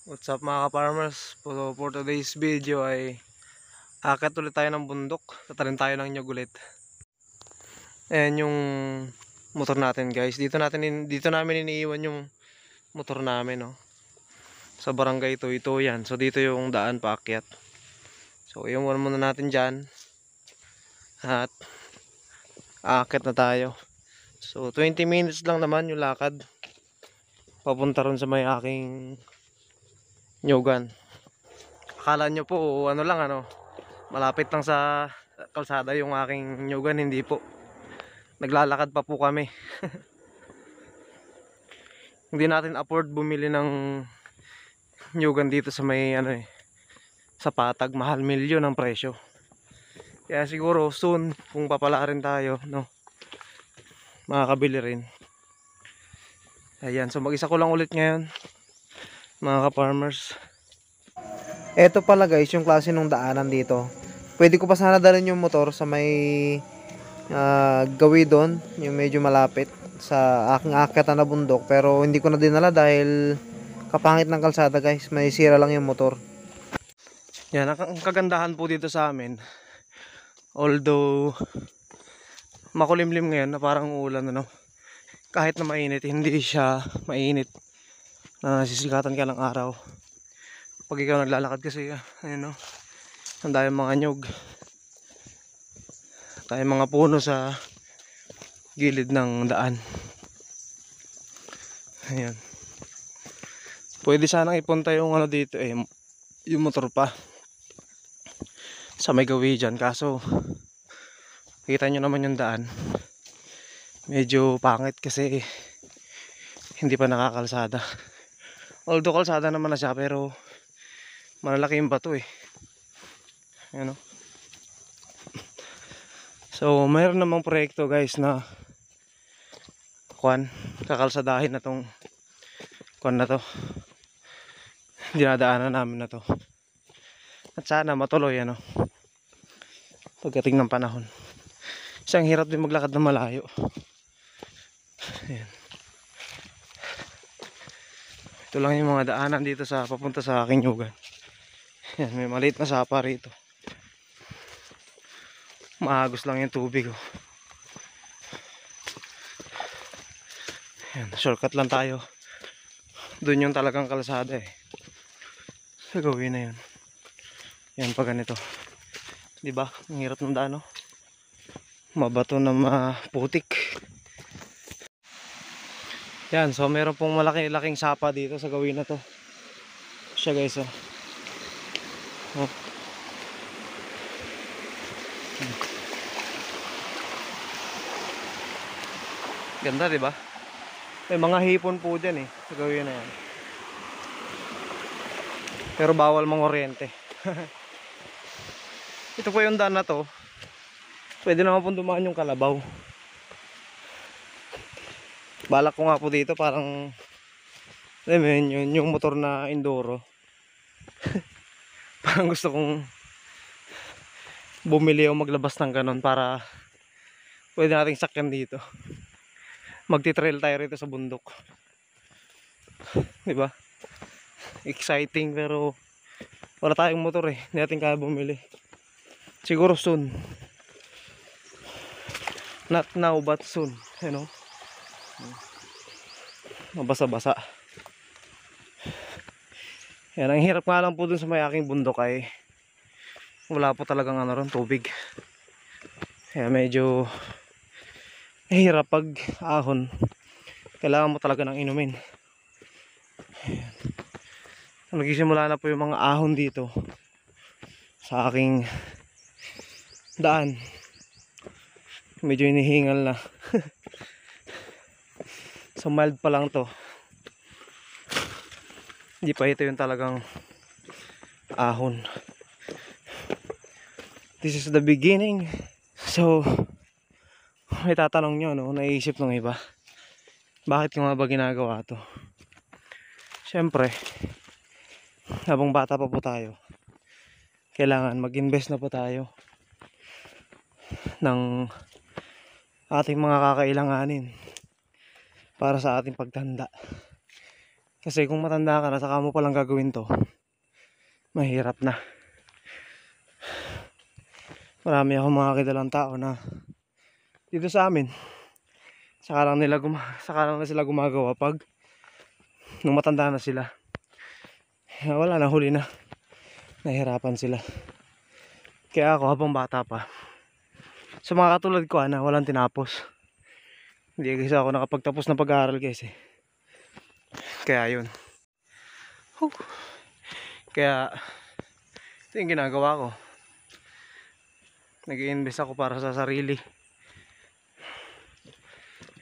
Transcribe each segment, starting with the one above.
What's up mga ka-farmers? For today's video ay akit ulit tayo ng bundok. Tatalin tayo ng nyug ulit. Ayan yung motor natin guys. Dito namin iniiwan yung motor namin, no. Sa barangay ito yan. So dito yung daan paakyat. So iwan muna natin dyan. At akit na tayo. So 20 minutes lang naman yung lakad. Papunta ron sa may aking nyugan. Akala nyo po malapit lang sa kalsada yung aking nyugan. Hindi po, naglalakad pa po kami. Hindi natin afford bumili ng nyugan dito sa may sa Patag. Mahal, milyon ang presyo. Kaya siguro soon kung papala rin tayo, no, makakabili rin. Ayan, so mag-isa ko lang ulit ngayon mga ka-farmers. Eto pala guys yung klase ng daanan dito. Pwede ko pa sana dalhin yung motor sa may gawi doon, yung medyo malapit sa aking akyatan na bundok, pero hindi ko na dinala dahil kapangit ng kalsada guys, may sira lang yung motor. Yan, ang kagandahan po dito sa amin, although makulimlim ngayon na parang ulan, kahit na mainit, hindi siya mainit na nasisikatan ka ng araw. Pag ikaw naglalakad kasi, ayun, ang dami mga nyug, tayo mga puno sa gilid ng daan. Ayan, pwede sanang ipunta yung dito yung motor pa sa may gawi dyan, kaso kita nyo naman yung daan, medyo pangit kasi hindi pa nakakalsada. Although kalsada naman na siya, pero malalaki yung bato Ayan, so mayroon namang proyekto guys na kakalsadahin na tong na to, dinadaanan namin na to, at sana matuloy pagdating ng panahon. Isang hirap din maglakad na malayo. Ayan. Ito lang yung mga daanan dito sa papunta sa aking nyugan. Ayan, may maliit na sapa rito. Maagos lang yung tubig Ayan, shortcut lang tayo. Doon yung talagang kalsada sa gawin na yun. Yan pa ganito, diba? Ang hirap ng daan, mabato na maputik. Yan, so meron pong malaki-laking sapa dito sa gawin na to. Siya guys, ganda, diba? May mga hipon po dyan sa gawin na yan. Pero bawal mangoryente. Ito po yung daan na to. Pwede naman pong dumaan yung kalabaw. Balak ko nga po dito parang yung motor na enduro. Parang gusto kong bumili o maglabas ng ganon para pwede nating sakyan dito. Magti-trail tayo rito sa bundok. Diba? Exciting, pero wala tayong motor hindi natin kaya bumili. Siguro soon. Not now but soon, mabasa-basa. Yan, ang hirap nga lang po dun sa may aking bundok ay wala po talagang ron, tubig. Kaya medyo hirap pag ahon. Kailangan mo talaga ng inumin. Ayan. Nagsisimula na po yung mga ahon dito sa aking daan. Medyo inihingal na. So mild pa lang to. Hindi pa ito yung talagang ahon. This is the beginning. So may tatanong nyo, naisip ng iba, bakit ko nga ba ginagawa to? Syempre, habang bata pa po tayo, kailangan mag-invest na po tayo ng ating mga kakailanganin para sa ating pagtanda. Kasi kung matanda ka na saka mo palang gagawin to, mahirap na. Marami akong mga kilalang tao na dito sa amin saka lang na sila gumagawa pag nung matanda na sila. Wala na, huli na, nahirapan sila. Kaya ako habang bata pa, sa mga katulad ko na walang tinapos, hindi kasi ako nakapagtapos ng pag-aaral guys eh. Kaya yun. Kaya ito yung ginagawa ko, nag-i-invest ako para sa sarili.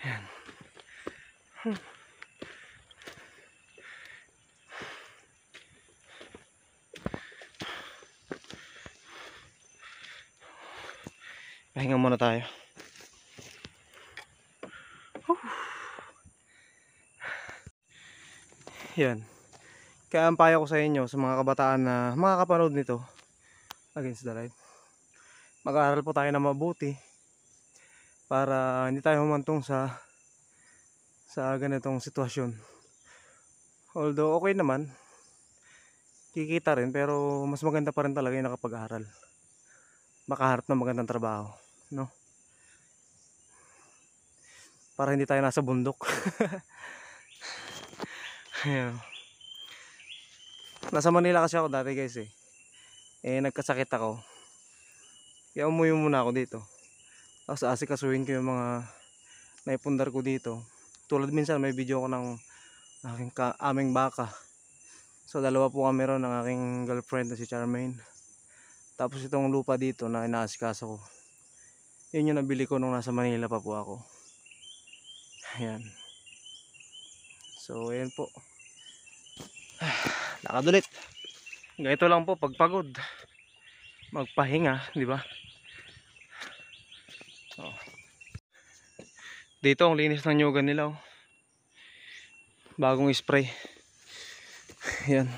Ayan. Pahinga muna tayo. Yan. Kaya ang payo ko sa inyo, sa mga kabataan na makakapanood nito, Against the Light, mag-aaral po tayo na mabuti para hindi tayo humantong sa ganitong sitwasyon. Although okay naman, kikita rin, pero mas maganda pa rin talaga yung nakapag-aaral, makaharap ng magandang trabaho, no? Para hindi tayo nasa bundok. Ayan. Nasa Manila kasi ako dati guys eh. Nagkasakit ako. Kaya umuwi muna ako dito. Tapos asikasuhin ko yung mga naipundar ko dito. Tulad minsan may video ko ng aming baka. So dalawa po kami ron ng aking girlfriend na si Charmaine. Tapos itong lupa dito na inaasikaso ko, yun yung nabili ko nung nasa Manila pa po ako. Ayan. So ayan po. Lakad ulit. Ganito lang po pagpagod, magpahinga, di ba? Oh. Dito ang linis ng nyugan nila, oh. Bagong spray. Ayan.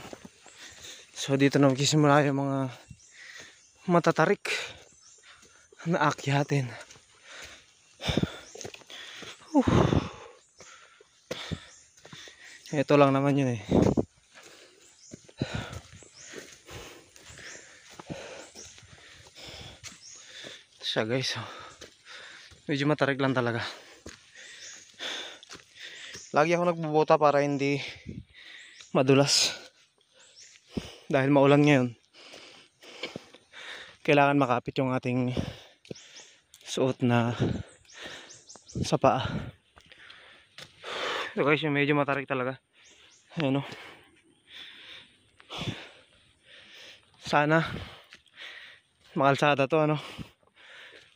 So dito na magsisimula yung mga matatarik na akyatin. Ito lang naman yun eh. Siya guys, oh. Medyo matarik lang talaga. Lagi ako nagbubuta para hindi madulas. Dahil maulan ngayon, kailangan makapit yung ating suot na sa paa. Ito guys, yung medyo matarik talaga. Ayan, oh. Sana makalsada to, ano,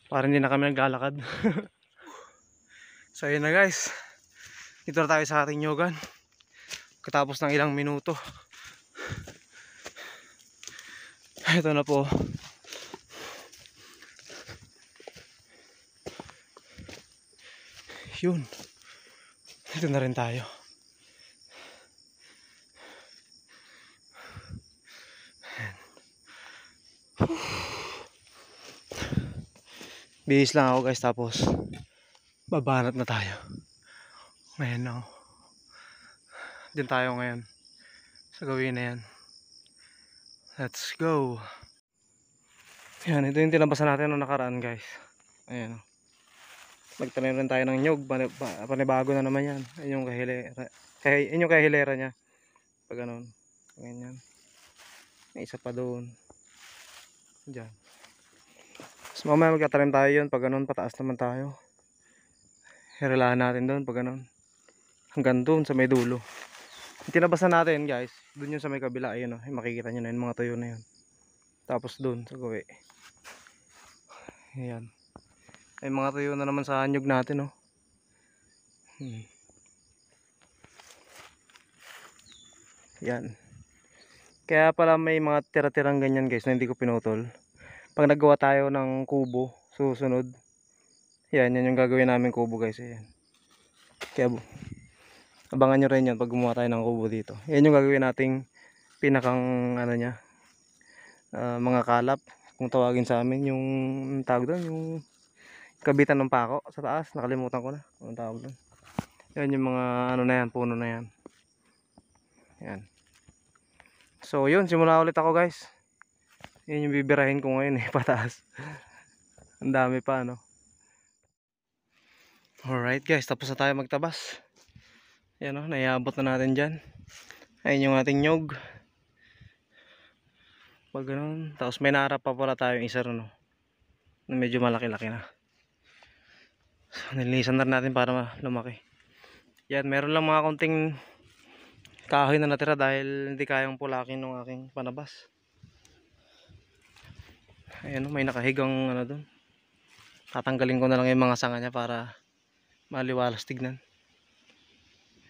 para hindi na kami naglalakad. So yun na guys, dito na tayo sa ating yogan. Katapos ng ilang minuto, ito na po. Yun, dito na rin tayo. Bihis lang ako guys, tapos babanat na tayo. Ngayon, no, din tayo ngayon sa gawin na yan. Let's go. Yan, ito yung tinabasan natin noong nakaraan guys. Ayan, magtanim rin tayo ng nyug. Panibago na naman yan. Yun yung kahilera nya. Pag ganun, ganyan. May isa pa doon. Diyan. So mamaya magtatanim tayo yun. Pag ganun, pataas naman tayo. Hirilahan natin doon pag ganun. Hanggang doon sa may dulo. Yung tinabasan natin guys, doon yun sa may kabila. Ayun, oh, makikita nyo na yung mga tuyo na yun. Tapos doon sa gawi. Ayan. Ay mga tuyo na naman sa anyog natin, oh. Yan. Kaya pala may mga tira-tirang ganyan guys na hindi ko pinutol. Pag naggawa tayo ng kubo susunod, yan yung gagawin namin kubo guys. Ayan. Kaya abangan nyo rin yan pag gumawa tayo ng kubo dito. Yan yung gagawin nating pinakang ano nya, mga kalap kung tawagin sa amin. Yung tawag doon, yung kabitan ng pako sa taas, nakalimutan ko na anong tawag doon. Yan yung mga ano na yan, puno na yan. Yan. So yun, simula ulit ako guys. Yun yung bibirahin ko ngayon pataas. Ang dami pa no. Alright guys, tapos na tayo magtabas. Yan o, naiabot na natin dyan. Ayun yung ating nyog. Pag ganun. Tapos may naharap pa pala tayong isa ron no, na medyo malaki-laki na. So nilinisan na natin para lumaki. Yan, meron lang mga konting kahoy na natira dahil hindi kayang pulakin ng aking panabas. Ayan, may nakahigang ano doon. Tatanggalin ko na lang yung mga sanga niya para maliwalas tignan.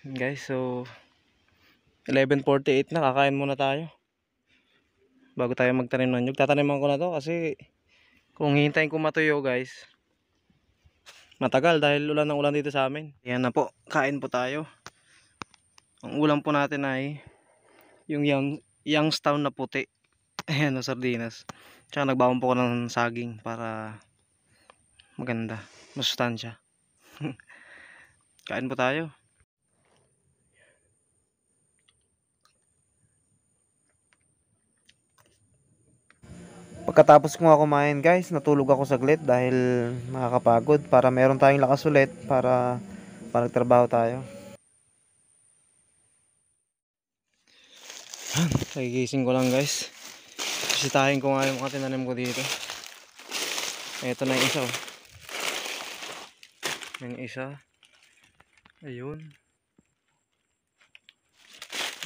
Guys, so 11:48 na, kakain muna tayo bago tayo magtanim ng nyug. Tataniman ko na to kasi kung hihintayin ko matuyo guys, matagal dahil ulan ng ulan dito sa amin. Ayan na po, kain po tayo. Ang ulam po natin ay yung Youngstown na puti. Ayan o, sardinas. Tsaka nagbawang po ko ng saging para maganda, masustansya. Kain po tayo. Pagkatapos ko nga kumain guys, natulog ako saglit dahil makakapagod para meron tayong lakas ulit para magtrabaho tayo. Nagigising ko lang guys. Bisitahin ko nga yung mga tinanim ko dito. Ito na yung isa oh. Yung isa. Ayun.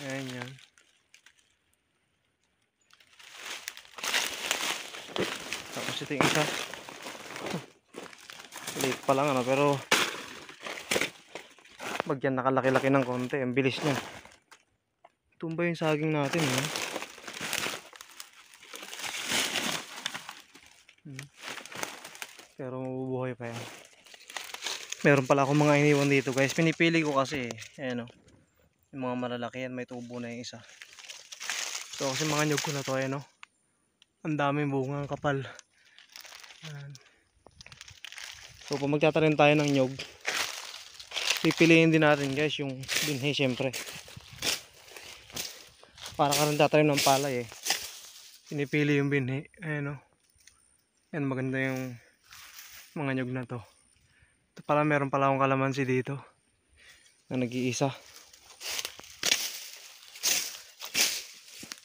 Ayan yan. Tapos ito yung isa. Liit pa lang ano, pero bagyan nakalaki-laki ng konti. Ang bilis niya. Tumba yung saging natin eh. Pero mabubuhay pa yan. Meron pala akong mga iniwan dito guys. Pinipili ko kasi eh. Ayan o. Yung mga malalaki yan, may tubo na yung isa. So kasi mga nyug ko na to, ayan o. Ang daming bunga, ang kapal. Ayan. So kung magtatanim tayo ng nyug, pipiliin din natin guys yung binhi syempre. Para ka rin tatanim ng palay eh. Pinipili yung binhi. Ayan o. Ayan, maganda yung mga nyug na to. Ito pala, meron pala akong kalamansi dito na nag-iisa.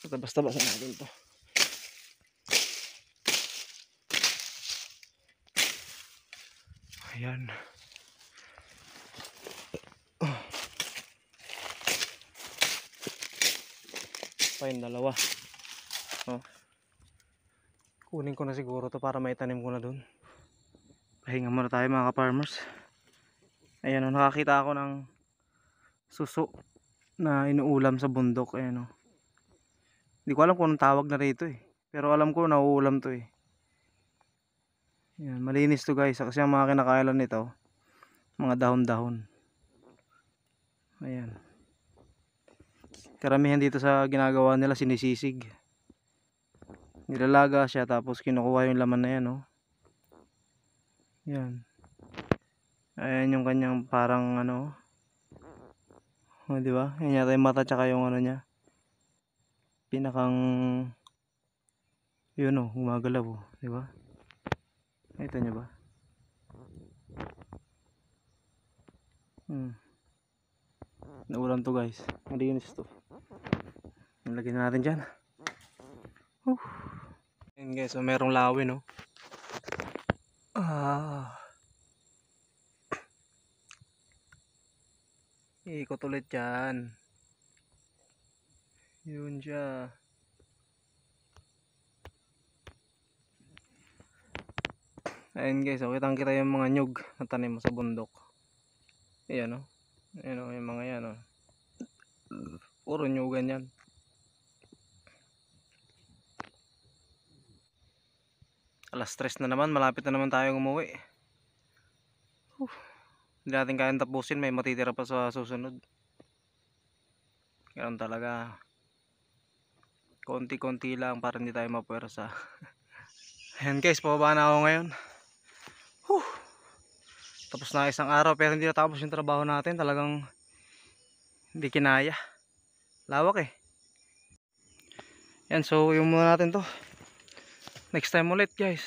Tabas-tabasan natin to. Ayan. Pa yung dalawa. Oh. Kunin ko na siguro to para maitanim ko na dun. Pahinga muna tayo mga ka-farmers. Ayan o, nakakita ako ng suso na inuulam sa bundok. Ayan o. Hindi ko alam kung anong tawag na rito eh. Pero alam ko nauulam to eh. Ayan, malinis to guys. Kasi ang mga kinakailan nito, mga dahon-dahon. Ayan. Karamihan dito sa ginagawa nila sinisisig. Nilalaga siya tapos kinukuha yung laman na yan oh. Yan. Ayan yung kanyang parang ano. Oh, di ba? Yan yata yung mata tsaka yung ano niya. Pinakang yun oh, gumagalaw oh, di ba? Ito niyo ba? Naulan to guys. Malinis to. Lagyan natin dyan. Ayan guys, so merong lawin oh. Ikot ulit dyan. Yun siya. Ayan guys, so kitang kita yung mga nyug na tanim mo sa bundok. Ayan o. Ayan o, yung mga yan o. Puro nyugan yan. Alas 3 na naman, malapit na naman tayong umuwi. Hindi natin kayang tapusin, may matitira pa sa susunod. Ganun talaga. Konti-konti lang para hindi tayo mapuwersa. Ayan guys, pababa na ako ngayon. Tapos na isang araw pero hindi natapos yung trabaho natin. Talagang hindi kinaya. Lawak eh. Yan, so yung muna natin to. Next time ulit guys.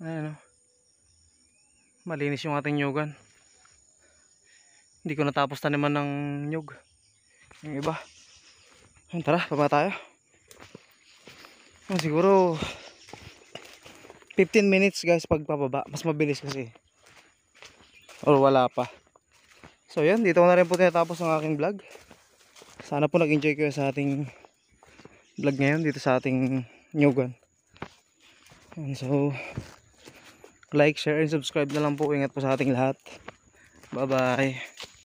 Ayan o. Malinis yung ating nyugan. Hindi ko natapos taniman ng nyug. Yung iba. Ayan, tara, baba tayo. Siguro 15 minutes guys pagpababa. Mas mabilis kasi. Or wala pa. So yan, dito ko na rin po tinatapos ang aking vlog. Sana po nag-enjoy kayo sa ating vlog ngayon dito sa ating nyugan. And so like, share, and subscribe na lang po. Ingat po sa ating lahat. Bye bye.